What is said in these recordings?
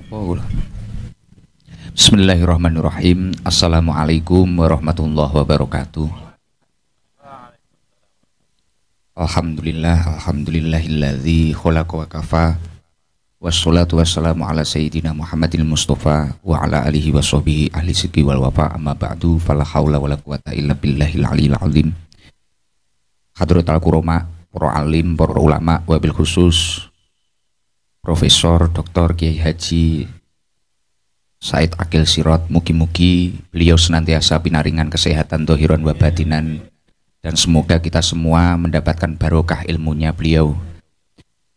Apa kula? Bismillahirrahmanirrahim. Assalamualaikum warahmatullahi wabarakatuh. Alhamdulillahilladzi khalaqa wa kafa. Wassalatu wassalamu ala sayyidina Muhammadil Mustafa wa ala alihi wa sahbihi ahli sidqi wal wafa. Amma ba'du, fala haula wala quwata illa billahil aliyil azim. Hadratul kurama, para alim, para ulama, wabil khusus Profesor Dr. Kiai Haji Said Akil Sirot, mugi-mugi beliau senantiasa pinaringan kesehatan dohiron wa batinan, dan semoga kita semua mendapatkan barokah ilmunya beliau.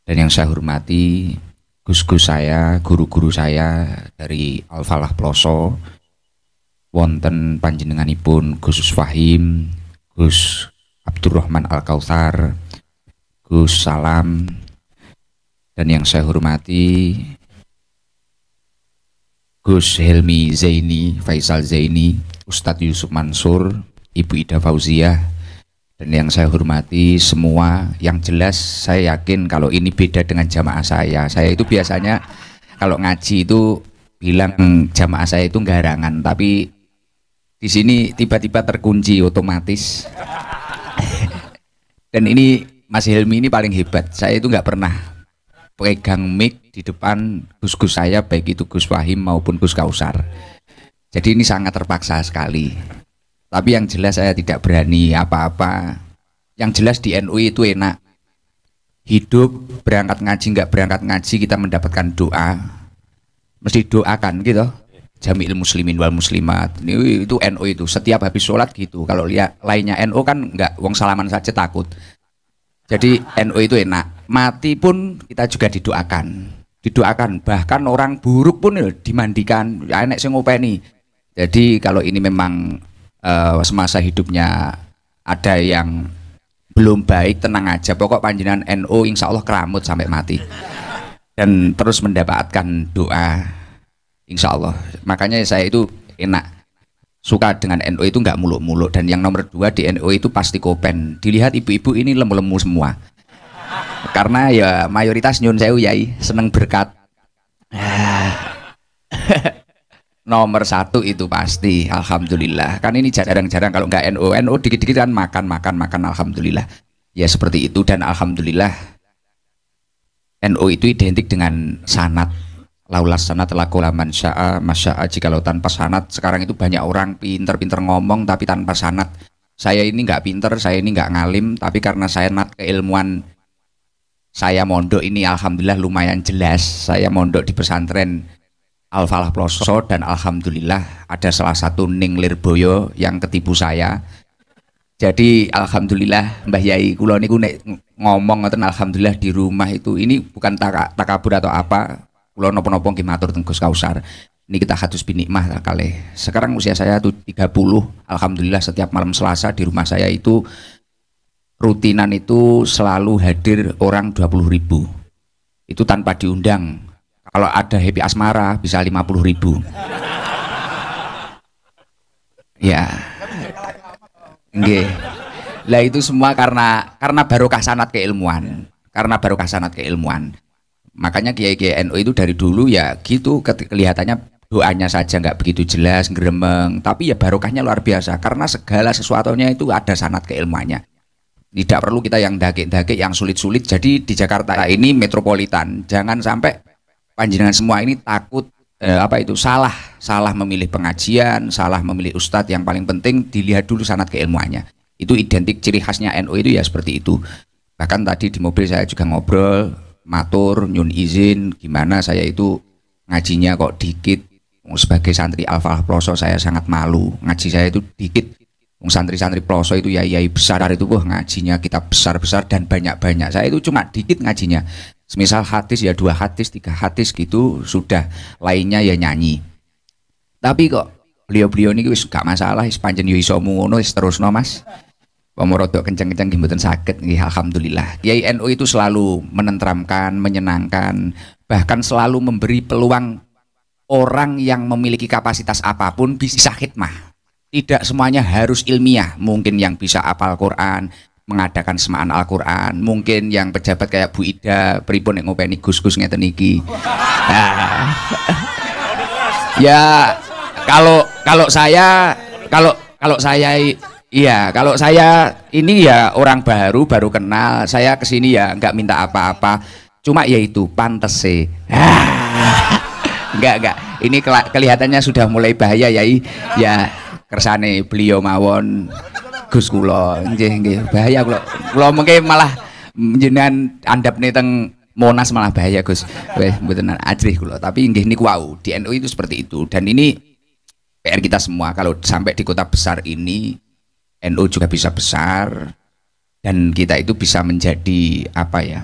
Dan yang saya hormati gus-gus saya, guru-guru saya dari Al-Falah Ploso, wonten panjenenganipun Gus Fahim, Gus Abdurrahman Al-Kautsar, Gus Salam, dan yang saya hormati Gus Helmi Zaini, Faisal Zaini, Ustadz Yusuf Mansur, Ibu Ida Fauziah, dan yang saya hormati semua. Yang jelas saya yakin kalau ini beda dengan jamaah saya. Saya itu biasanya kalau ngaji itu bilang jamaah saya itu garangan, tapi di sini tiba-tiba terkunci otomatis. Dan ini Mas Helmi ini paling hebat. Saya itu nggak pernah pegang mic di depan gus-gus saya, baik itu Gus Fahim maupun Gus Kausar. Jadi ini sangat terpaksa sekali. Tapi yang jelas saya tidak berani apa-apa. Yang jelas di NU itu enak. Hidup, berangkat ngaji, nggak berangkat ngaji, kita mendapatkan doa. Mesti doakan gitu. Jami'il muslimin wal muslimat. Ini itu NU itu. Setiap habis sholat gitu. Kalau lihat lainnya NU kan nggak, wong salaman saja takut. Jadi NU itu enak. Mati pun kita juga didoakan, bahkan orang buruk pun dimandikan, ya enek sing ngopeni. Jadi kalau ini memang semasa hidupnya ada yang belum baik, tenang aja, pokok panjenengan NU insya Allah keramut sampai mati dan terus mendapatkan doa insya Allah. Makanya saya itu enak, suka dengan NU itu nggak muluk-muluk. Dan yang nomor 2 di NU itu pasti kopen. Dilihat ibu-ibu ini lemu-lemu semua. Karena ya mayoritas nyun sewu yai seneng berkat. Nomor 1 itu pasti, alhamdulillah. Kan ini jarang-jarang kalau nggak NU dikit-dikit kan makan, alhamdulillah. Ya seperti itu. Dan alhamdulillah NU itu identik dengan sanad. Laulas sanad lakola man syaa masyaa. Jikalau tanpa sanad, sekarang itu banyak orang pinter-pinter ngomong tapi tanpa sanad. Saya ini nggak pinter, saya ini nggak ngalim, tapi karena saya sanad keilmuan saya mondok ini alhamdulillah lumayan jelas. Saya mondok di pesantren Al-Falah Ploso dan alhamdulillah ada salah satu Ning Lirboyo yang ketipu saya. Jadi alhamdulillah Mbah Yai kula niku nek ngomong ngoten alhamdulillah di rumah itu ini bukan takabur atau apa. Kula napa-napa nggih matur teng Gus Kausar. Ini kita hadus binikmah kalih. Sekarang usia saya tuh 30. Alhamdulillah setiap malam Selasa di rumah saya itu rutinan itu selalu hadir orang 20.000. Itu tanpa diundang. Kalau ada happy asmara bisa 50.000. Ya. Nggih. Lah itu semua karena barokah sanad keilmuan. Karena barokah sanad keilmuan. Makanya kiai-kiai NU itu dari dulu ya gitu, kelihatannya doanya saja nggak begitu jelas, ngeremeng, tapi ya barokahnya luar biasa karena segala sesuatunya itu ada sanad keilmuannya. Tidak perlu kita yang dake-dake, yang sulit-sulit. Jadi di Jakarta ini metropolitan, jangan sampai panjenengan semua ini takut salah memilih pengajian, salah memilih ustadz. Yang paling penting dilihat dulu sanad keilmuannya. Itu identik ciri khasnya NU itu ya seperti itu. Bahkan tadi di mobil saya juga ngobrol, matur nyun izin gimana saya itu ngajinya kok dikit. Sebagai santri Al-Falah Ploso saya sangat malu, ngaji saya itu dikit. Santri-santri Ploso itu yai besar itu ngajinya kitab besar-besar dan banyak-banyak. Saya itu cuma dikit ngajinya. Semisal hadis ya 2 hadis, 3 hadis gitu sudah, lainnya ya nyanyi. Tapi kok beliau-beliau ini wis gak masalah, wis pancen yo iso ngono wis terusno Mas. Pemorodok kenceng-kenceng nggih mboten saged nggih alhamdulillah. Kiai NU itu selalu menenteramkan, menyenangkan, bahkan selalu memberi peluang orang yang memiliki kapasitas apapun bisa khidmah. Tidak semuanya harus ilmiah. Mungkin yang bisa hafal Quran, mengadakan semaan Al-Qur'an. Mungkin yang pejabat kayak Bu Ida pripun nek ngopeni Gus-gus ngeten iki. Nah, ya kalau saya iya, kalau saya ini ya orang baru kenal, saya kesini ya nggak minta apa-apa, cuma ya itu pantes sih. Enggak, ini kelihatannya sudah mulai bahaya Yai. Ya kersane beliau mawon Gus kula, nggih bahaya kula mengke malah jenengan andapne teng Monas malah bahaya Gus. Weh mboten ajrih kula, tapi nggih niku wau di NU itu seperti itu, dan ini PR kita semua. Kalau sampai di kota besar ini NU juga bisa besar, dan kita itu bisa menjadi apa ya,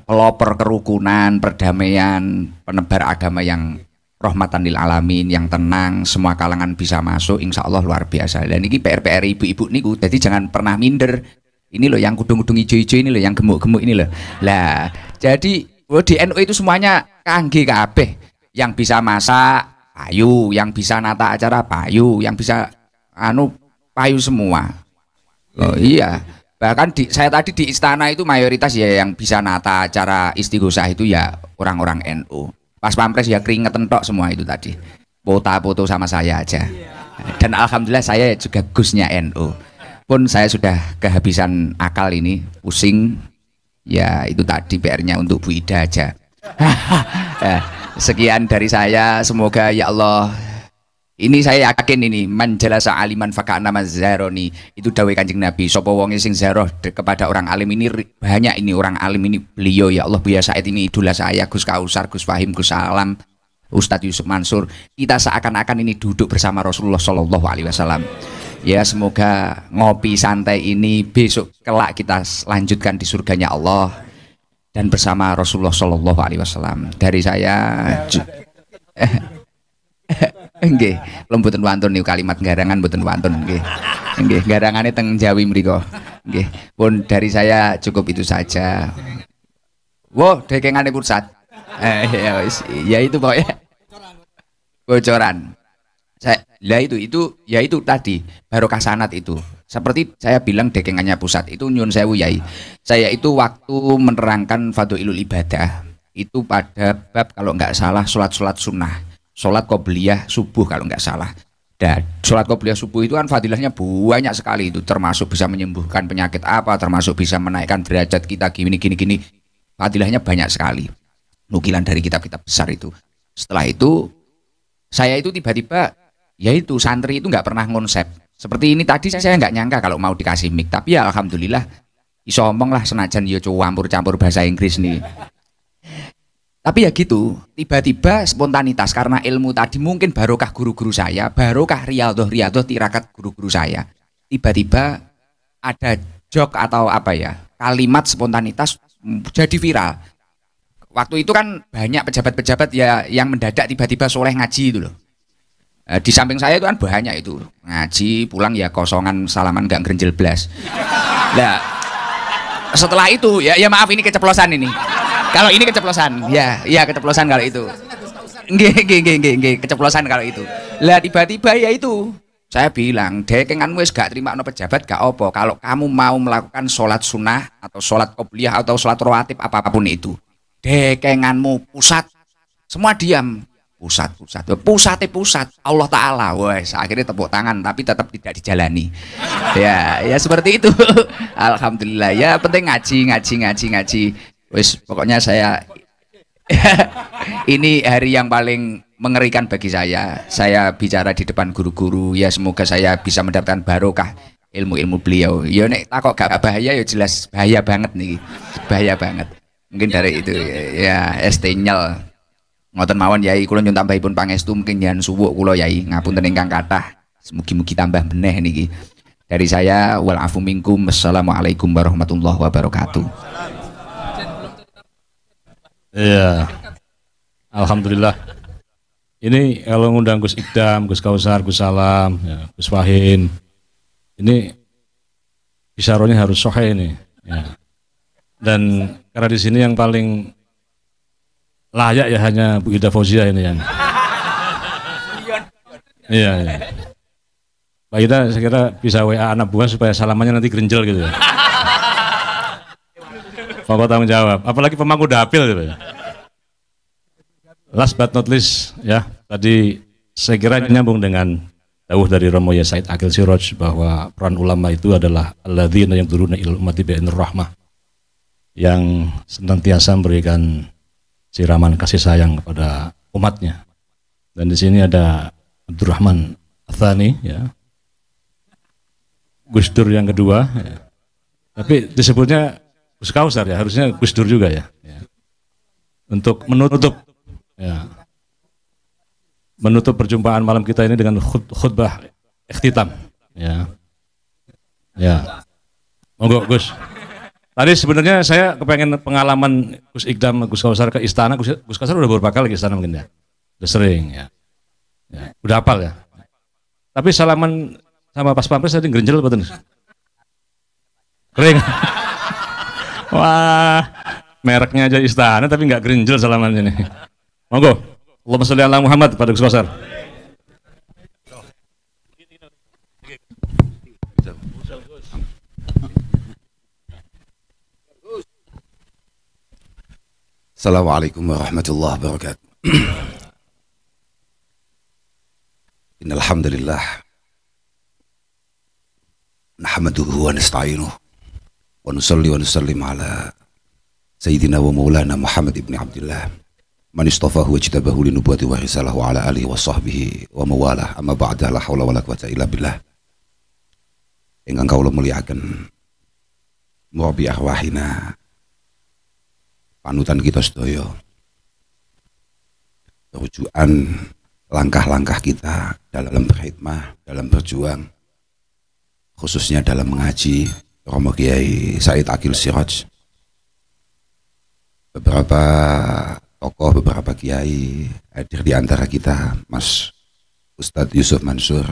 pelopor kerukunan, perdamaian, penebar agama yang rahmatan lil alamin, yang tenang, semua kalangan bisa masuk, insya Allah luar biasa. Dan ini PR ibu-ibu niku, jadi jangan pernah minder. Ini loh yang kudung-kudung hijau-hijau, ini loh yang gemuk-gemuk ini loh. Lah, jadi di NU itu semuanya kangge kabeh. Yang bisa masak payu, yang bisa nata acara payu, yang bisa payu semua. Oh iya. Bahkan saya tadi di istana itu mayoritas ya yang bisa nata acara istighosah itu ya orang-orang NU. Pas pampres ya keringet entok semua itu tadi. Foto-foto sama saya aja. Dan alhamdulillah saya juga Gusnya NU. Pun saya sudah kehabisan akal ini, pusing. Ya itu tadi PR-nya untuk Bu Ida aja. Sekian dari saya, semoga ya Allah, ini saya yakin ini manjalasa aliman faka'na mazharoni, itu dawai Kanjeng Nabi, sapa wonge sing zaroh kepada orang alim ini, banyak ini orang alim ini beliau ya Allah. Buya Said ini idola saya, Gus Kausar, Gus Fahim, Gus Salam, Ustadz Yusuf Mansur. Kita seakan-akan ini duduk bersama Rasulullah Shallallahu Alaihi Wasallam. Ya semoga ngopi santai ini besok kelak kita lanjutkan di surganya Allah dan bersama Rasulullah Shallallahu Alaihi Wasallam. Dari saya, nggih, mboten wantun niku kalimat garangan mboten wantun nggih. Nggih, garangane teng Jawi mriku. Nggih, pun dari saya cukup itu saja. Wo, dekengane pusat. Ya itu pokoknya bocoran. Lah itu tadi barokah sanat itu. Seperti saya bilang dekengannya pusat itu nyun sewu Yai. Saya itu waktu menerangkan Fadhilul Ibadah itu pada bab kalau nggak salah sholat sunnah, sholat qobliyah subuh kalau nggak salah. Dan sholat qobliyah subuh itu kan fadilahnya banyak sekali, itu termasuk bisa menyembuhkan penyakit apa, termasuk bisa menaikkan derajat kita gini. Fadilahnya banyak sekali. Nukilan dari kitab-kitab besar itu. Setelah itu saya itu tiba-tiba yaitu santri itu nggak pernah ngonsep seperti ini tadi. Saya nggak nyangka kalau mau dikasih mic, tapi ya alhamdulillah iso omong lah, senajan yo campur bahasa Inggris nih. Tapi ya gitu, tiba-tiba spontanitas karena ilmu tadi, mungkin barokah guru-guru saya, barokah riyadhah tirakat guru-guru saya, tiba-tiba ada jok atau apa ya, kalimat spontanitas jadi viral. Waktu itu kan banyak pejabat-pejabat ya yang mendadak tiba-tiba soleh ngaji itu loh. Di samping saya itu kan banyak itu ngaji pulang ya kosongan, salaman gak ngerenjel blas. Nah setelah itu ya maaf ini keceplosan ini. Kalau ini keceplosan ya keceplosan kalau itu. Nggih keceplosan kalau itu. Lah tiba-tiba ya itu saya bilang dekenganmu wis gak terima no pejabat gak opo, kalau kamu mau melakukan sholat sunnah atau sholat qobliyah atau sholat rawatib apapun itu, dekenganmu pusat semua diam. Pusat Allah Ta'ala. Wes akhirnya tepuk tangan tapi tetap tidak dijalani. ya seperti itu. Alhamdulillah ya, penting ngaji. Wes pokoknya saya ini hari yang paling mengerikan bagi saya bicara di depan guru-guru. Ya semoga saya bisa mendapatkan barokah ilmu-ilmu beliau. Ya nek takok gak bahaya ya jelas bahaya banget nih. Bahaya banget. Mungkin dari itu ya estinyal ngoten mawon Yai, kula nyuwun tambahipun pangestu, mungkin jangan suwuk kula Yai, ngapunten ingkang kathah, mugi-mugi tambah meneh niki. Dari saya wal afu minkum, wassalamualaikum warahmatullahi wabarakatuh. Iya, alhamdulillah. Ini kalau ngundang Gus Ikdam, Gus Kausar, Gus Salam, ya, Gus Fahim, ini bisaronya harus sohe ini. Ya. Dan karena di sini yang paling layak ya hanya Bu Ida Fauzia ini yang. Iya. Pak Ida saya kira bisa WA anak buah supaya salamannya nanti gerenjel gitu ya. Bapak tanggung jawab, apalagi pemangku dapil gitu ya. Last but not least ya, tadi saya kira nyambung dengan dawuh dari Romo Yai Said Aqil Siraj bahwa peran ulama itu adalah alladzina yamduruna ilal ummati bi'inir rahmah, yang senantiasa memberikan siraman kasih sayang kepada umatnya. Dan di sini ada Abdurrahman Athani ya, Gus Dur yang kedua ya. Tapi disebutnya Gus Kausar ya, harusnya Gus Dur juga ya, ya. Untuk menutup perjumpaan malam kita ini dengan khutbah ikhtitam ya. Ya. Monggo Gus. Tadi sebenarnya saya kepengen pengalaman Gus Ikdam, Gus Kausar ke istana. Gus Kausar udah beberapa kali ke istana mungkin ya. Udah sering ya. Ya, udah hafal ya. Tapi salaman sama pas pampres tadi gerenjel betul. Kering. Wah, mereknya aja istana tapi nggak gerenjel salaman ini. Monggo. Allahumma sholli ala Muhammad pada Gus Kausar. Assalamualaikum warahmatullahi wabarakatuh. Innal hamdalillah nahmaduhu wa nasta'inuhu wa nusalli wa nusallim ala sayyidina wa maulana Muhammad ibn Abdullah man istafahu wa jtabahu li nubuwwati wa risalahu ala alihi wa sahbihi wa mawalah, amma ba'da, la haula wala quwwata illa billah. Ingkang kawula mulyakaken murabi arwahina, panutan kita sedaya, rujukan langkah-langkah kita dalam berkhidmah, dalam berjuang, khususnya dalam mengaji, Romo Kiai Said Aqil Siraj. Beberapa tokoh, beberapa kiai hadir di antara kita, Mas Ustadz Yusuf Mansur,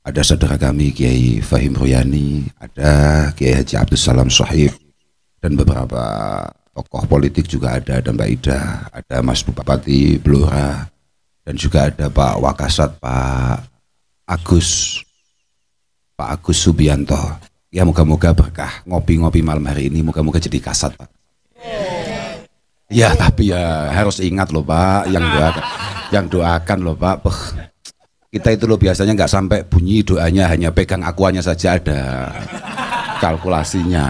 ada saudara kami Kiai Fahim Ruyani, ada Kiai Haji Abdul Salam Sohib, dan beberapa tokoh politik juga ada Mbak Ida, ada Mas Bupati Blora, dan juga ada Pak Wakasat, Pak Agus Subianto. Ya, moga-moga berkah ngopi-ngopi malam hari ini, moga-moga jadi kasat, Pak. Ya, tapi ya harus ingat loh Pak, yang doakan loh Pak. Kita itu loh biasanya nggak sampai bunyi doanya, hanya pegang akuannya saja ada kalkulasinya.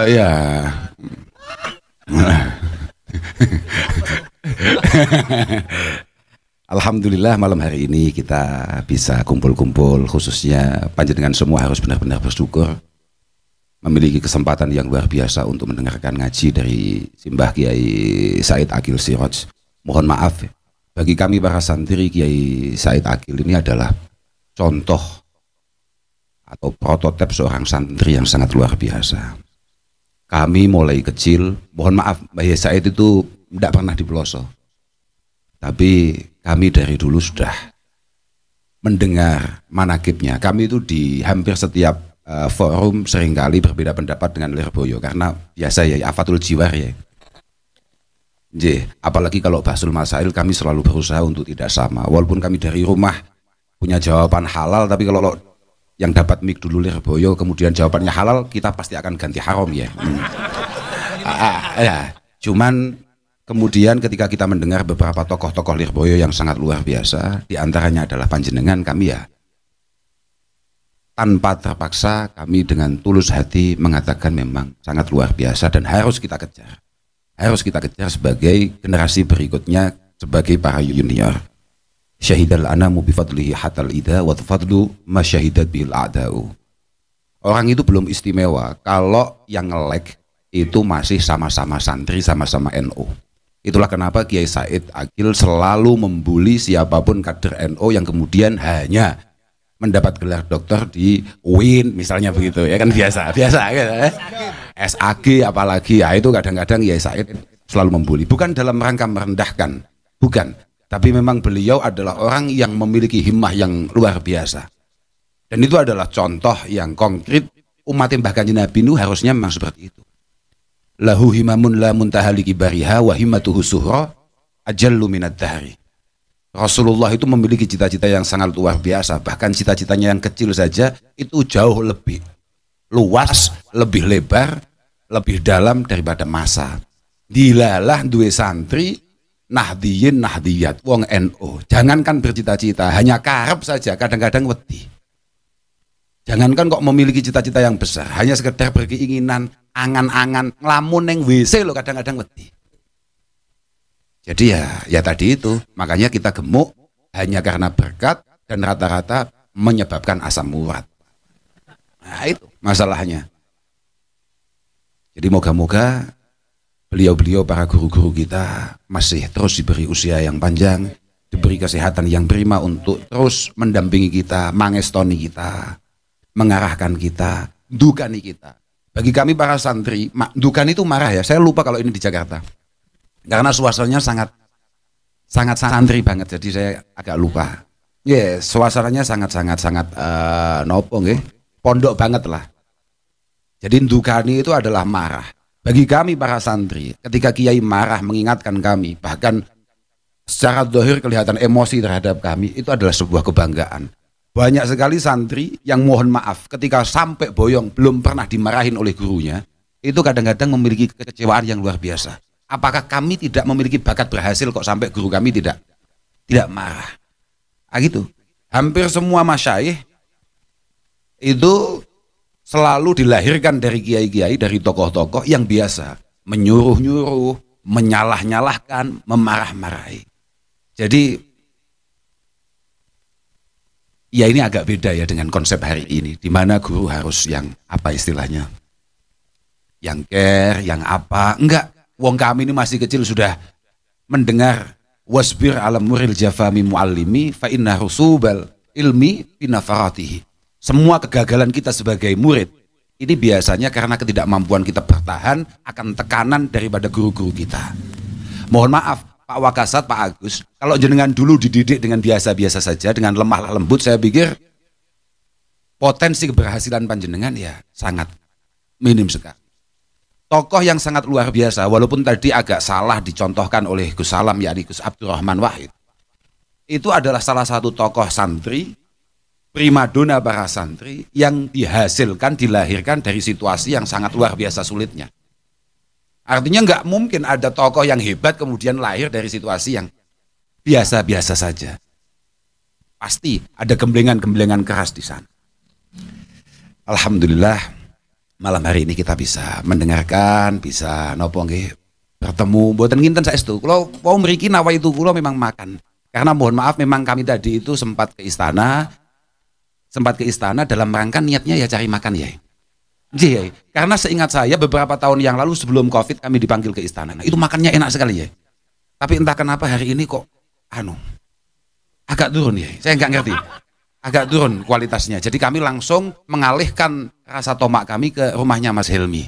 Ya. Alhamdulillah malam hari ini kita bisa kumpul-kumpul, khususnya panjenengan semua harus benar-benar bersyukur memiliki kesempatan yang luar biasa untuk mendengarkan ngaji dari Simbah Kiai Said Aqil Siraj. Mohon maaf bagi kami para santri, Kiai Said Aqil ini adalah contoh atau prototip seorang santri yang sangat luar biasa. Kami mulai kecil, mohon maaf Mbah Yai Said itu tidak pernah di Peloso, tapi kami dari dulu sudah mendengar manakibnya. Kami itu di hampir setiap forum seringkali berbeda pendapat dengan Lirboyo, karena biasa ya afatul jiwar ya. Apalagi kalau Basul Masail kami selalu berusaha untuk tidak sama. Walaupun kami dari rumah punya jawaban halal, tapi kalau yang dapat mic dulu Lirboyo kemudian jawabannya halal, kita pasti akan ganti haram ya. Ya. Cuman kemudian ketika kita mendengar beberapa tokoh-tokoh Lirboyo yang sangat luar biasa, diantaranya adalah panjenengan, kami ya tanpa terpaksa kami dengan tulus hati mengatakan memang sangat luar biasa dan harus kita kejar. Harus kita kejar sebagai generasi berikutnya, sebagai para junior. Syahidal anamu bifadlihi hatal ida wa tafadlu ma syahidat bil a'da'u. Orang itu belum istimewa kalau yang nge-lag itu masih sama-sama santri, sama-sama NU. Itulah kenapa Kiai Said Aqil selalu membuli siapapun kader NU yang kemudian hanya mendapat gelar dokter di UIN misalnya begitu ya, kan biasa gitu, SAG apalagi ya, itu kadang-kadang Kiai Said selalu membuli, bukan dalam rangka merendahkan, bukan, tapi memang beliau adalah orang yang memiliki himmah yang luar biasa, dan itu adalah contoh yang konkret umat Mbah Kanjeng Nabi itu harusnya memang seperti itu. Lahu himamun la muntaha li kibariha wa himmatuhu suhra ajallu minad dahri. Rasulullah itu memiliki cita-cita yang sangat luar biasa, bahkan cita-citanya yang kecil saja itu jauh lebih luas, lebih lebar, lebih dalam daripada masa. Dilalah duwe santri nahdiyin nahdiyat wong NU. Jangankan bercita-cita, hanya karep saja kadang-kadang wedi. Jangankan kok memiliki cita-cita yang besar, hanya sekedar berkeinginan, angan-angan, ngelamun neng WC lo kadang-kadang wedi. Jadi ya tadi itu, makanya kita gemuk hanya karena berkat dan rata-rata menyebabkan asam urat. Nah itu masalahnya. Jadi moga-moga beliau-beliau para guru-guru kita masih terus diberi usia yang panjang, diberi kesehatan yang prima untuk terus mendampingi kita, mangestoni kita, mengarahkan kita, dukani kita. Bagi kami para santri, dukani itu marah ya. Saya lupa kalau ini di Jakarta. Karena suasananya sangat santri banget, jadi saya agak lupa. Suasananya sangat nopo nggih, pondok banget lah. Jadi dukani itu adalah marah. Bagi kami para santri, ketika kiai marah mengingatkan kami, bahkan secara zahir kelihatan emosi terhadap kami, itu adalah sebuah kebanggaan. Banyak sekali santri yang mohon maaf ketika sampai boyong belum pernah dimarahin oleh gurunya, itu kadang-kadang memiliki kekecewaan yang luar biasa. Apakah kami tidak memiliki bakat berhasil kok sampai guru kami tidak marah? Gitu. Hampir semua masyayikh itu selalu dilahirkan dari kiai-kiai, dari tokoh-tokoh yang biasa menyuruh-nyuruh, menyalah-nyalahkan, memarah-marahi. Jadi ya ini agak beda ya dengan konsep hari ini, di mana guru harus yang apa istilahnya, yang care, yang apa, enggak. Wong kami ini masih kecil sudah mendengar wasbir alam muril jafami muallimi fa inna rusubal ilmi binafaratihi. Semua kegagalan kita sebagai murid ini biasanya karena ketidakmampuan kita bertahan akan tekanan daripada guru-guru kita. Mohon maaf Pak Wakasat, Pak Agus, kalau jenengan dulu dididik dengan biasa-biasa saja, dengan lemah lembut, saya pikir potensi keberhasilan panjenengan ya sangat minim sekali. Tokoh yang sangat luar biasa, walaupun tadi agak salah dicontohkan oleh Gus Salam, yakni Gus Abdurrahman Wahid. Itu adalah salah satu tokoh santri, primadona para santri, yang dihasilkan, dilahirkan dari situasi yang sangat luar biasa sulitnya. Artinya nggak mungkin ada tokoh yang hebat kemudian lahir dari situasi yang biasa-biasa saja. Pasti ada gemblengan-gemblengan keras di sana. Alhamdulillah. Malam hari ini kita bisa mendengarkan, bisa nopo nggih bertemu. Mboten nginten saestu. Kula wau mriki nawa itu kula memang makan. Karena mohon maaf memang kami tadi itu sempat ke istana dalam rangka niatnya ya cari makan ya. Iya, karena seingat saya beberapa tahun yang lalu sebelum Covid kami dipanggil ke istana. Nah, itu makannya enak sekali ya. Tapi entah kenapa hari ini kok agak turun ya. Saya nggak ngerti. Agak turun kualitasnya. Jadi kami langsung mengalihkan rasa tomak kami ke rumahnya Mas Helmi.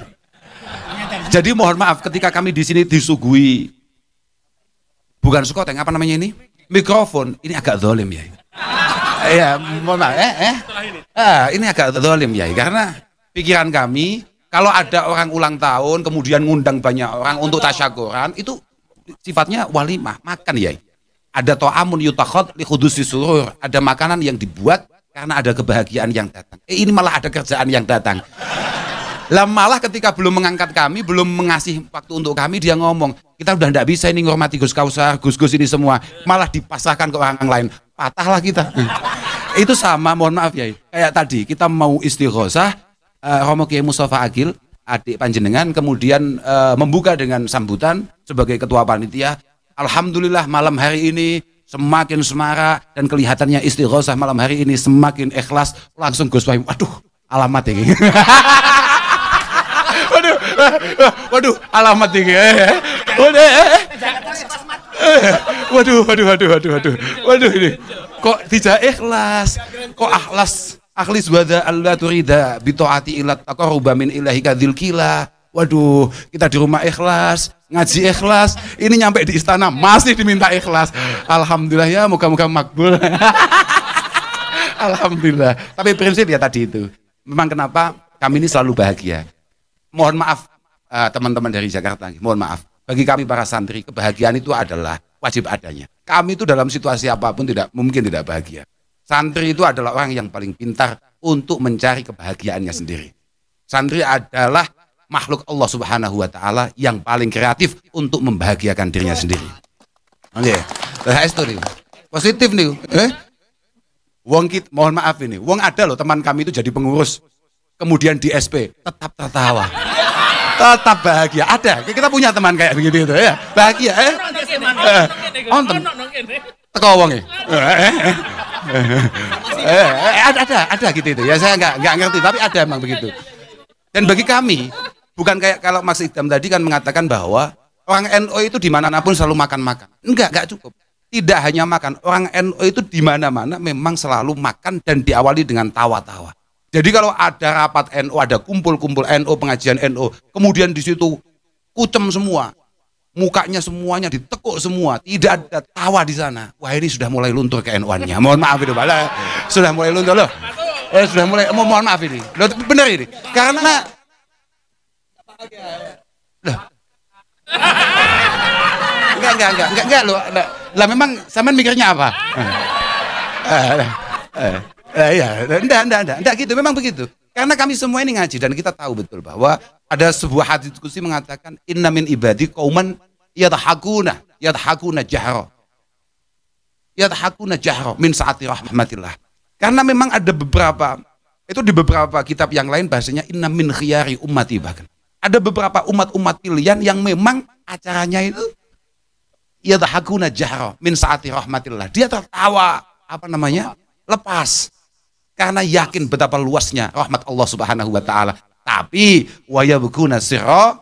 Jadi mohon maaf ketika kami di sini disuguhi bukan skoteng, apa namanya ini? Mikrofon. Ini agak zalim ya. Ya, mohon maaf. Ini agak zalim ya, karena pikiran kami kalau ada orang ulang tahun kemudian ngundang banyak orang untuk tasyakuran, itu sifatnya walimah, makan ya. Ada to'amun yutakhad li khudusi surur, ada makanan yang dibuat karena ada kebahagiaan yang datang. Ini malah ada kerjaan yang datang. Lah malah ketika belum mengangkat kami, belum mengasih waktu untuk kami, dia ngomong, kita udah ndak bisa ini ngormati Gus Kausar, Gus-gus ini semua, malah dipasrahkan ke orang lain. Patahlah kita. Itu sama, mohon maaf ya. Kayak tadi kita mau istighosah, Romo Kiai Mustafa Agil, adik panjenengan, kemudian membuka dengan sambutan sebagai ketua panitia. Alhamdulillah malam hari ini semakin semarak dan kelihatannya istighosah malam hari ini semakin ikhlas. Langsung Gus Wahim, waduh alamat ini. waduh alamat ini. Waduh ini. Kok tidak ikhlas? Kok akhlis wada alla turida bi taati ila taqarruba min ilahika dzil kila. Waduh, kita di rumah ikhlas, ngaji ikhlas, ini nyampe di istana masih diminta ikhlas. Alhamdulillah ya, moga-moga makbul. Alhamdulillah. Tapi prinsip ya tadi itu. Memang kenapa kami ini selalu bahagia. Mohon maaf teman-teman dari Jakarta, mohon maaf. Bagi kami para santri, kebahagiaan itu adalah wajib adanya. Kami itu dalam situasi apapun tidak mungkin tidak bahagia. Santri itu adalah orang yang paling pintar untuk mencari kebahagiaannya sendiri. Santri adalah makhluk Allah Subhanahu wa taala yang paling kreatif untuk membahagiakan dirinya sendiri. Oke. Itu nih. Positif nih. Wong kita, mohon maaf ini. Wong ada loh teman kami itu jadi pengurus. Kemudian di SP tetap tertawa. Tetap bahagia. Ada. Kita punya teman kayak begitu itu ya. Bahagia Onten. Teko wonge. Ada gitu itu. Ya saya enggak ngerti tapi ada emang begitu. Dan bagi kami bukan kayak kalau Mas Idam tadi kan mengatakan bahwa orang NU itu dimanapun selalu makan-makan. Enggak cukup. Tidak hanya makan. Orang NU itu dimana-mana memang selalu makan dan diawali dengan tawa-tawa. Jadi kalau ada rapat NU, ada kumpul-kumpul NU, pengajian NU, kemudian di situ kucem semua, mukanya semuanya ditekuk semua, tidak ada tawa di sana. Wah ini sudah mulai luntur ke NU-annya. Mohon maaf itu, Bala. Sudah mulai luntur loh. Sudah mulai. Mohon maaf ini. Loh, benar ini. Karena enggak loh. Lah memang sampean mikirnya apa? Enggak gitu, memang begitu. Karena kami semua ini ngaji dan kita tahu betul bahwa ada sebuah hadis kursi mengatakan inna min ibadi qauman yadhakuna jahra. Yadhakuna jahra min saati rahmatillah. Karena memang ada beberapa itu di beberapa kitab yang lain bahasanya inna min khiyari ummati bahkan. Ada beberapa umat-umat pilihan yang memang acaranya itu yadhakuna jahra min saati rahmatillah. Dia tertawa lepas. Karena yakin betapa luasnya rahmat Allah Subhanahu wa taala. Tapi wa yabkuna sirra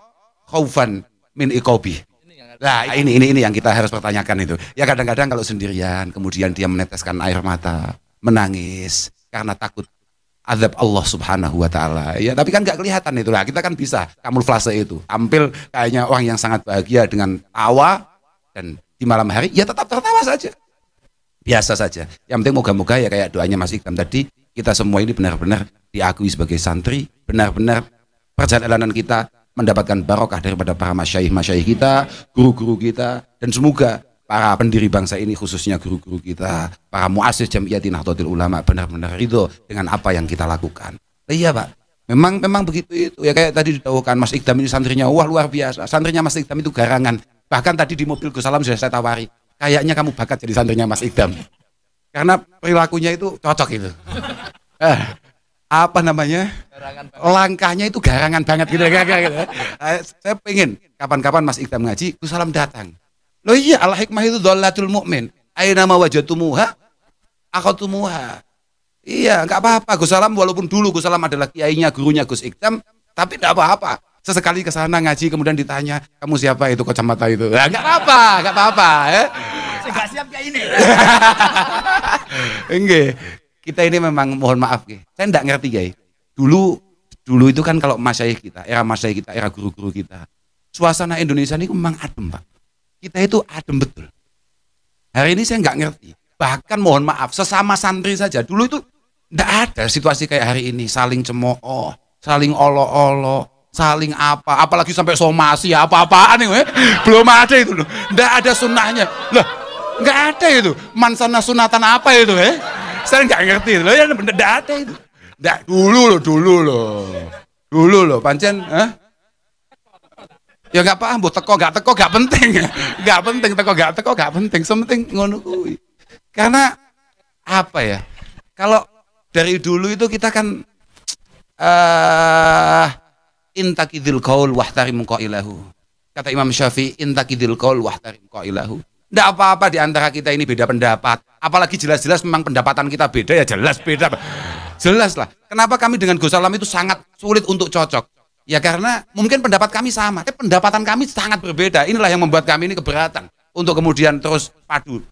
khaufan min iqabi. Nah, ini yang kita harus pertanyakan itu. Ya kadang-kadang kalau sendirian kemudian dia meneteskan air mata, menangis karena takut azab Allah Subhanahu wa taala. Ya, tapi kan enggak kelihatan itu lah. Kita kan bisa kamuflase itu. Tampil kayaknya orang yang sangat bahagia dengan tawa dan di malam hari ya tetap tertawa saja. Biasa saja. Yang penting moga-moga ya kayak doanya Mas Ikram tadi, kita semua ini benar-benar diakui sebagai santri, benar-benar perjalanan kita mendapatkan barokah daripada para masyayikh kita, guru-guru kita, dan semoga para pendiri bangsa ini khususnya guru-guru kita, para muassis Jam'iyatin Nahdlatul Ulama benar-benar ridho dengan apa yang kita lakukan. Iya Pak, memang begitu itu. Ya kayak tadi ditahukan Mas Ikdam ini santrinya, wah luar biasa. Santrinya Mas Ikdam itu garangan. Bahkan tadi di mobil Gus Salam sudah saya tawari. Kayaknya kamu bakat jadi santrinya Mas Ikdam. Karena perilakunya itu cocok itu. Langkahnya itu garangan banget gitu. Saya pengen kapan-kapan Mas Ikdam ngaji, Gus Salam datang. Loh iya, al hikmah itu dhalatul mu'min. Aina ma wajadtumuha akhadtumuha. Iya, enggak apa-apa Gus Salam, walaupun dulu Gus Salam adalah kiainya, gurunya Gus Ikdam, tapi enggak apa-apa. Sesekali ke sana ngaji kemudian ditanya, "Kamu siapa itu kacamata itu?" Nah, enggak apa-apa ya. Enggak siap kayak ini. Enggak. Kita ini memang mohon maaf, saya enggak ngerti, Guys. Dulu itu kan kalau masyayikh kita, era guru-guru kita, suasana Indonesia ini memang adem, Pak. Kita itu adem betul. Hari ini saya enggak ngerti. Bahkan mohon maaf, sesama santri saja dulu itu enggak ada situasi kayak hari ini, saling cemooh, saling olo-olo, saling apalagi sampai somasi apa-apaan nih, belum ada itu loh. Enggak ada sunnahnya. Loh, enggak ada itu. Mansana sunatan apa itu, Saya enggak ngerti loh, ya enggak ada itu. Enggak dulu loh, pancen, ya enggak paham, mbok teko enggak penting. Enggak penting teko enggak penting, sementing ngono kuwi. Karena apa ya? Kalau dari dulu itu kita kan intakidil qaul wahtarim qailahu. Kata Imam Syafi'i, intakidil qaul wahtarim qailahu. Enggak apa-apa di antara kita ini beda pendapat. Apalagi jelas-jelas memang pendapatan kita beda, ya jelas beda. Jelas lah. Kenapa kami dengan Gus Salam itu sangat sulit untuk cocok? Ya karena mungkin pendapat kami sama, tapi pendapatan kami sangat berbeda. Inilah yang membuat kami ini keberatan untuk kemudian terus padu.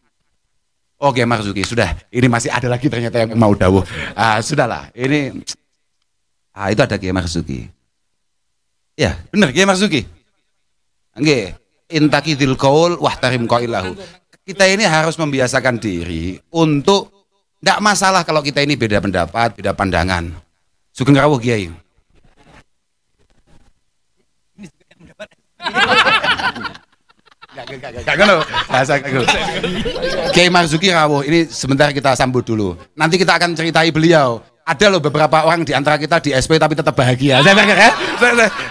Oke Marzuki, sudah. Ini masih ada lagi ternyata yang mau dawuh. Sudahlah. Ini itu ada Kiai Marzuki. Ya, benar Kiai Marzuki. Nggih, intakidil qaul wahtarim qailahu. Kita ini harus membiasakan diri untuk enggak masalah kalau kita ini beda pendapat, beda pandangan. Sugeng rawuh Kiai. Enggak ngono. Bahasa ngono. Kiai Marzuki rawuh, ini sebentar kita sambut dulu. Nanti kita akan ceritai beliau. Ada loh beberapa orang di antara kita di SP tapi tetap bahagia.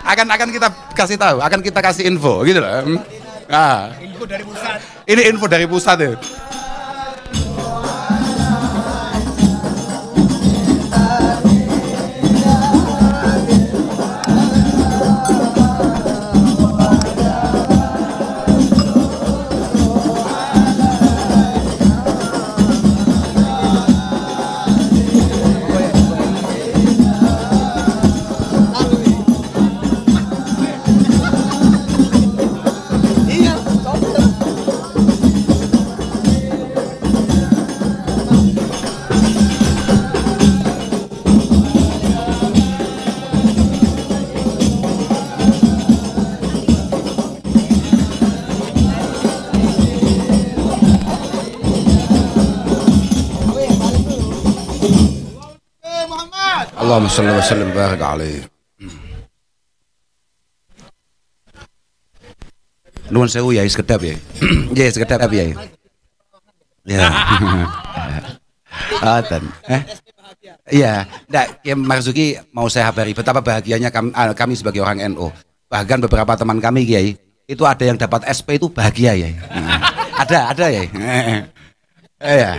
Akan kita kasih tahu, akan kita kasih info gitu loh. Nah, info dari pusat. Ini info dari pusat ya. Allahumma shalli wa sallim barik alaihi. Nuwun sewu ya sekedap ya. Ya sekedap ya. Ya. Iya, enggak, Kiai Marzuki mau saya habari betapa bahagianya kami sebagai orang NU. Bahkan beberapa teman kami Kiai, itu ada yang dapat SP itu bahagia ya. Ada ya. Iya.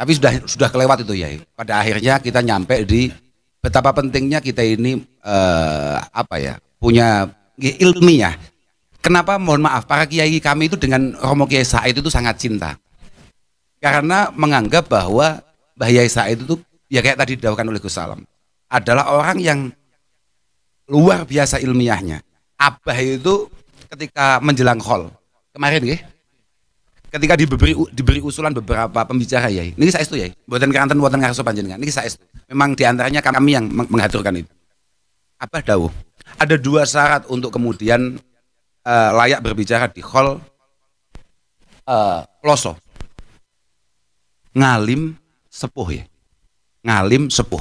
Tapi sudah kelewat itu ya. Pada akhirnya kita nyampe di betapa pentingnya kita ini punya ilmiah. Kenapa mohon maaf para kiai kami itu dengan Romo Kiai Said itu sangat cinta. Karena menganggap bahwa Mbah Yai Said itu ya kayak tadi didawuhkan oleh Gus Salam, adalah orang yang luar biasa ilmiahnya. Abah itu ketika menjelang khol kemarin ketika diberi usulan beberapa pembicara ya, ini saya itu ya, buatan keranten buatan ngarso panjenengan, ini saya itu. Memang diantaranya kami yang mengaturkan itu. Abah dawuh, ada 2 syarat untuk kemudian layak berbicara di khol Ploso. Ngalim sepuh ya, ngalim sepuh.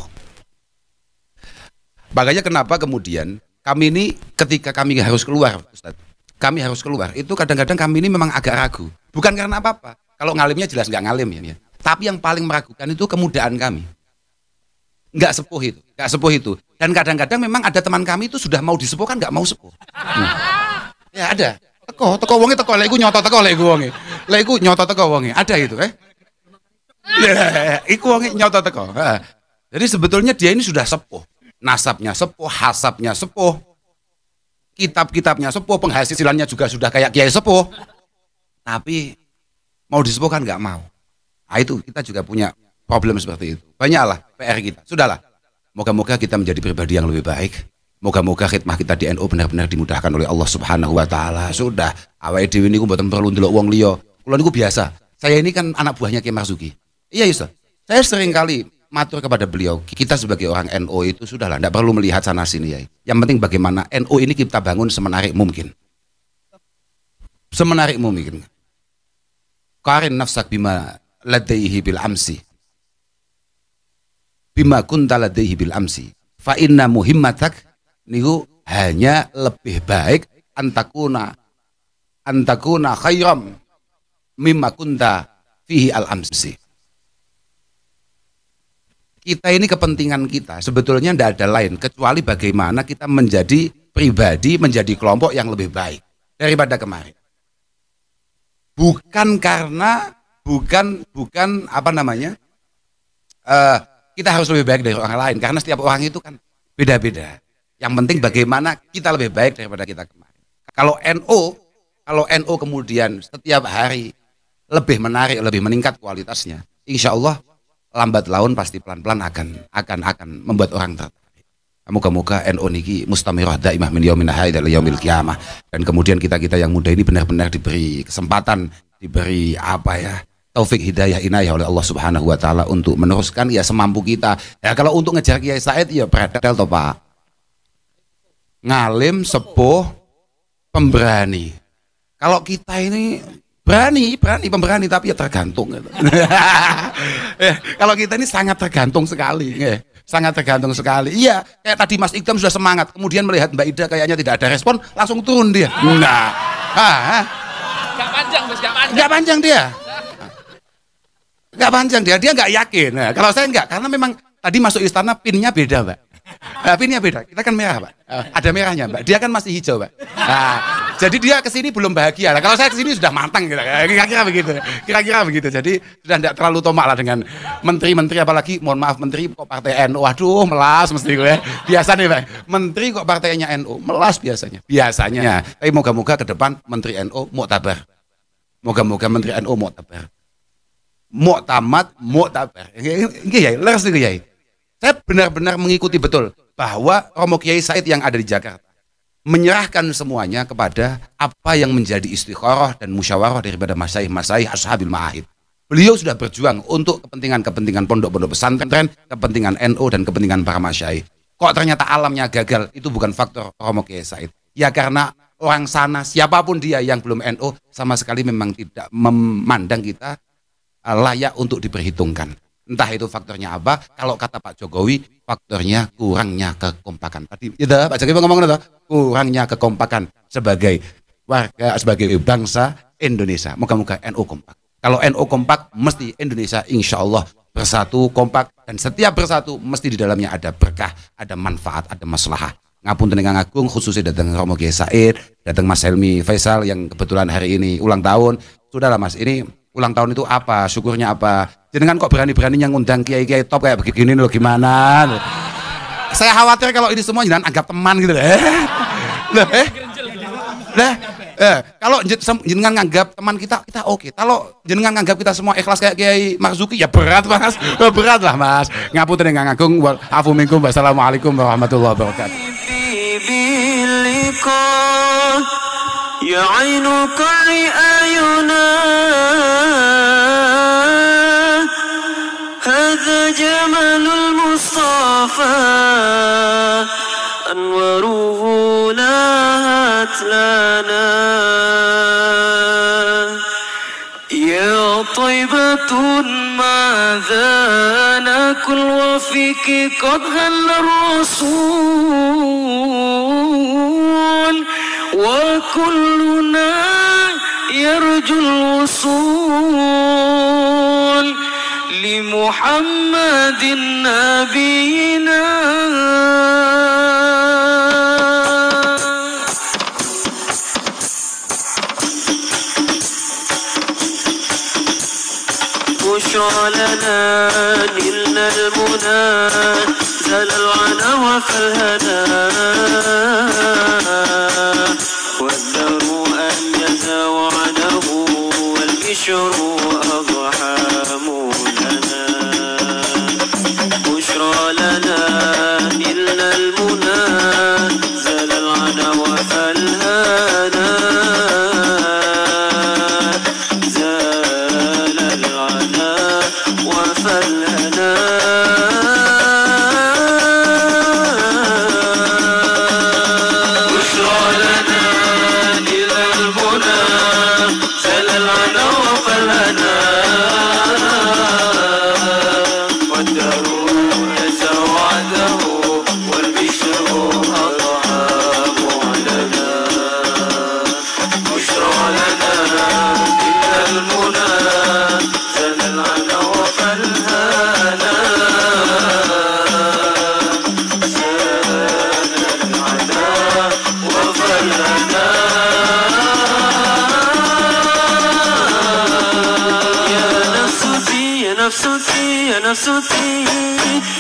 Makanya kenapa kemudian kami ini ketika kami harus keluar, Ustaz, kami harus keluar, itu kadang-kadang kami ini memang agak ragu. Bukan karena apa-apa, kalau ngalimnya jelas nggak ngalim ya. Tapi yang paling meragukan itu kemudaan kami. Nggak sepuh itu. Dan kadang-kadang memang ada teman kami itu sudah mau disepuhkan nggak mau sepuh. Ya ada. Teko wonge teko, lek iku nyoto teko lek iku wonge. Lek iku nyoto teko wonge. Ada itu Ya, iku wonge nyoto teko. Jadi sebetulnya dia ini sudah sepuh. Nasabnya sepuh, hasabnya sepuh. Kitab-kitabnya sepuh, penghasilannya juga sudah kayak kiai sepuh. Tapi mau disepuhkan nggak mau. Nah, itu kita juga punya problem seperti itu. Banyaklah PR kita. Sudahlah. Moga-moga kita menjadi pribadi yang lebih baik. Moga-moga khidmah kita di NU benar-benar dimudahkan oleh Allah Subhanahu wa taala. Sudah, awake dhewe niku mboten perlu ndelok wong liya. Kula niku biasa. Saya ini kan anak buahnya Kiai Marzuki. Iya, Ustaz. Saya sering kali matur kepada beliau, kita sebagai orang NU itu sudahlah, tidak perlu melihat sana sini ya. Yang penting bagaimana NU ini kita bangun semenarik mungkin. Semenarik mungkin. Qarin nafsak bima ladaihi bil amsi. Bima kunta ladaihi bil amsi. Fa inna muhimmatak niku hanya lebih baik antakuna khairam mimma kunta fihi al amsi. Kita ini kepentingan kita sebetulnya tidak ada lain kecuali bagaimana kita menjadi pribadi, menjadi kelompok yang lebih baik daripada kemarin. Bukan kita harus lebih baik dari orang lain, karena setiap orang itu kan beda-beda. Yang penting bagaimana kita lebih baik daripada kita kemarin. Kalau NU kemudian setiap hari lebih menarik, lebih meningkat kualitasnya, insya Allah lambat laun pasti pelan-pelan akan membuat orang tertarik. Moga-moga NU niki mustamirah daimah min yaumil haidza ila yaumil qiyamah. Dan kemudian kita yang muda ini benar-benar diberi kesempatan, diberi taufik hidayah inayah oleh Allah Subhanahu wa taala untuk meneruskan ya semampu kita. Ya kalau untuk ngejar Kiai Said ya beradal toh Pak. Ngalim, sepuh, pemberani. Kalau kita ini berani pemberani tapi ya tergantung. Kalau kita ini sangat tergantung sekali. Sangat tergantung sekali. Iya, kayak tadi Mas Ikdam sudah semangat, kemudian melihat Mbak Ida kayaknya tidak ada respon, langsung turun dia. Nah, Gak panjang, Bos, gak panjang. Nggak panjang dia. Nggak panjang dia nggak yakin. Nah, kalau saya nggak, karena memang tadi masuk istana pinnya beda, Mbak. Pinnya beda. Kita kan merah, Pak. Ada merahnya, Mbak. Dia kan masih hijau, Pak. Nah, jadi dia kesini belum bahagia. Nah, kalau saya kesini sudah matang, gitu. Kira-kira begitu. Kira-kira begitu. Jadi sudah tidak terlalu tomak lah dengan menteri-menteri, apalagi mohon maaf menteri kok partai NU. Waduh, melas mesti gue. Biasa nih, Pak. Menteri kok partainya NU, melas biasanya. Biasanya. Tapi moga-moga ke depan menteri NU muktabar. Moga-moga menteri NU muktabar. Muktamad, muktabar. Ini ya, leres nih ya. Saya benar-benar mengikuti betul bahwa Romo Kiai Said yang ada di Jakarta menyerahkan semuanya kepada apa yang menjadi istikharah dan musyawarah daripada masyaikh-masyaikh ashabil ma'ahid. Beliau sudah berjuang untuk kepentingan-kepentingan pondok-pondok pesantren, kepentingan NU dan kepentingan para masyaikh. Kok ternyata alamnya gagal? Itu bukan faktor Romo Kiai Said. Ya karena orang sana, siapapun dia yang belum NU, sama sekali memang tidak memandang kita layak untuk diperhitungkan. Entah itu faktornya apa. Kalau kata Pak Jokowi, faktornya kurangnya kekompakan. Tadi itu Pak Jokowi ngomong itu, kurangnya kekompakan sebagai warga, sebagai bangsa Indonesia. Moga-moga NU kompak. Kalau NU kompak, mesti Indonesia insya Allah bersatu, kompak, dan setiap bersatu mesti di dalamnya ada berkah, ada manfaat, ada maslahah. Ngapunten ingkang agung, khususnya datang Romo Kiai Said, datang Mas Helmi Faisal yang kebetulan hari ini ulang tahun. Sudahlah Mas, ini ulang tahun itu apa? Syukurnya apa? Jenengan kok berani-beraninya ngundang kiai-kiai top kayak begini loh, gimana? Saya khawatir kalau ini semua jenengan anggap teman gitu. Kalau jenengan nganggap teman kita oke. Kalau jenengan nganggap kita semua ikhlas kayak Kiai Marzuki, ya berat Mas. Berat lah Mas. Ngapunten ingkang agung, afu minkum. Wassalamualaikum warahmatullahi wabarakatuh. يا عين كل أعينا هذا جمال المصطفى أنواره لاهت لنا يا طيبة ماذا ناكل وفيك قد هل الرسول وكلنا يرجو الوصول لمحمد نبينا بشرى لنا نلنا المنى زال العنا وفالهنا والدر أن يزاوعنه والبشر أضحى مولنا بشرى لنا نلنا المنى زال العنا وفالهنا زال العنا وفالهنا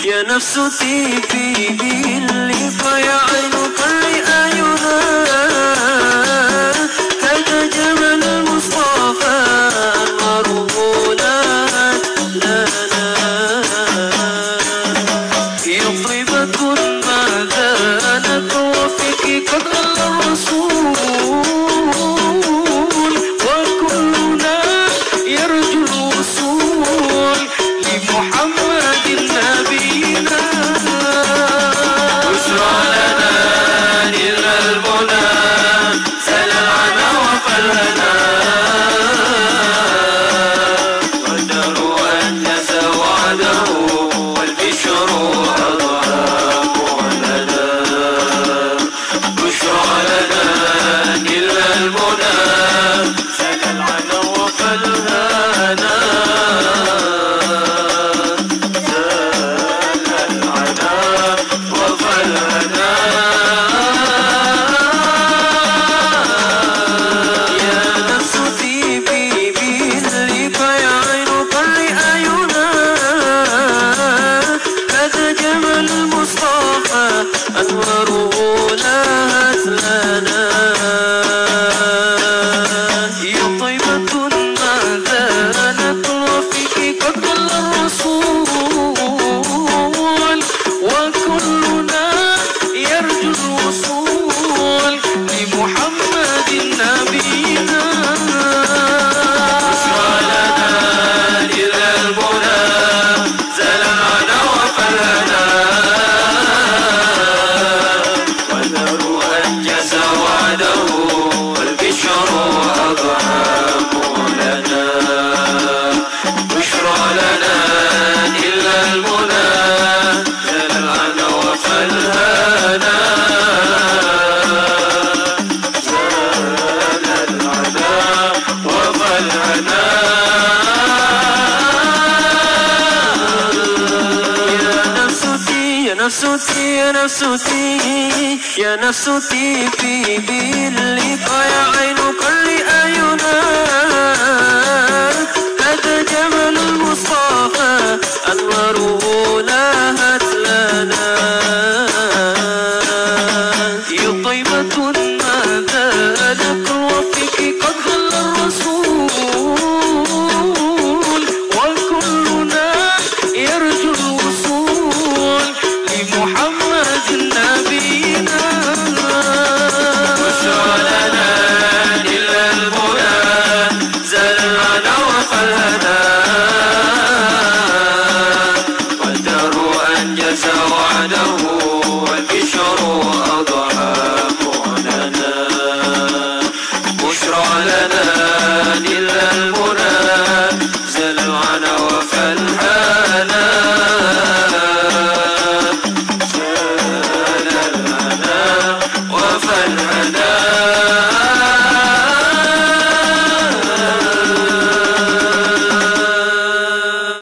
يا نفسي باللقاء يا عين كل أعينا هذا جمال المصطفى مرغولات لنا يا طيبة ماذا لك وفيك قد غل الرسول وكلنا يرجو الوصول لمحمد نبينا بشرى لنا نلنا المنى سلامنا وفلنا والدر أن يزوعده والبشر أضحى معلنا بشرى نفسي يا نفسي يا نفسي في باللقاء يا عين كل أعينا هذا جمال المصطفى أنواره لاهت لنا يا طيبة ماذا لك وفيك قد ظل الرسول وكلنا يرجو الوصول لمحمد نبينا بشرى لنا إلا المنى زلنا وفلنا والدار أنجز وعده والبشر